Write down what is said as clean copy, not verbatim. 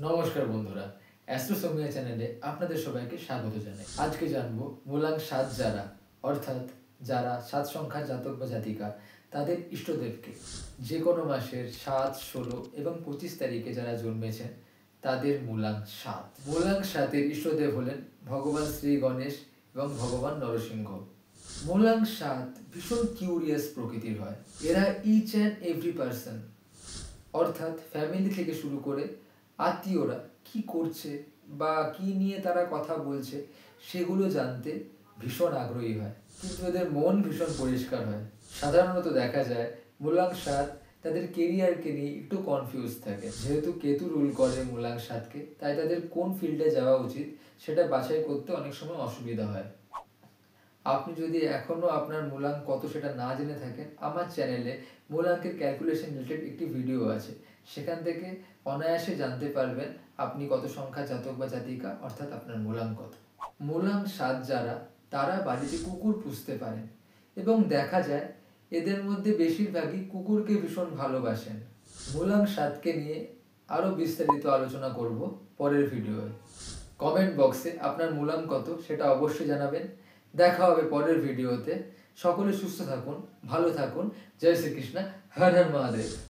নমস্কার বন্ধুরা, অ্যাস্ট্রোসোমিয়া চ্যানেলে আপনাদের সবাইকে স্বাগত জানাই। আজকে জানবো মূলাং ৭ যারা, অর্থাৎ যারা ৭ সংখ্যার জাতক বা জাতিকা, তাদের ইষ্টদেবকে। যে কোনো মাসের ৭, ১৬ এবং ২৫ তারিখে যারা জন্মেছেন তাদের মূলাং ৭। মূলাং ৭-এর ইষ্টদেব হলেন ভগবান শ্রী গণেশ এবং ভগবান নরসিংহ। মূলাং ৭ ভীষণ কিউরিয়াস প্রকৃতির হয়। এরা ইচ অ্যান্ড এভরি পার্সন, অর্থাৎ ফ্যামিলি থেকে শুরু করে আত্মীয়রা কি করছে বা কি নিয়ে তারা কথা বলছে সেগুলো জানতে ভীষণ আগ্রহী হয়, কিন্তু এদের মন ভীষণ পরিষ্কার হয়। সাধারণত দেখা যায় মূলাং ৭ তাদের কেরিয়ারকে নিয়ে একটু কনফিউজ থাকে। যেহেতু কেতু রুল করে মূলাং ৭কে, তাই তাদের কোন ফিল্ডে যাওয়া উচিত সেটা বাছাই করতে অনেক সময় অসুবিধা হয়। আপনি যদি এখনও আপনার মূলাঙ্ক কত সেটা না জেনে থাকেন, আমার চ্যানেলে মূলাঙ্কের ক্যালকুলেশন রিলেটেড একটি ভিডিও আছে, সেখান থেকে অনায়াসে জানতে পারবেন আপনি কত সংখ্যা জাতক বা জাতিকা, অর্থাৎ আপনার মূলাঙ্ক কত। মূলাঙ্ক ৭ যারা, তারা বাড়িতে কুকুর পুষতে পারেন এবং দেখা যায় এদের মধ্যে বেশিরভাগই কুকুরকে ভীষণ ভালোবাসেন। মূলাঙ্ক ৭কে নিয়ে আরও বিস্তারিত আলোচনা করব পরের ভিডিওয়ে। কমেন্ট বক্সে আপনার মূলাঙ্ক কত সেটা অবশ্যই জানাবেন। দেখা হবে পরের ভিডিওতে। সকলে সুস্থ থাকুন, ভালো থাকুন। জয় শ্রীকৃষ্ণ। হর হর মহাদেব।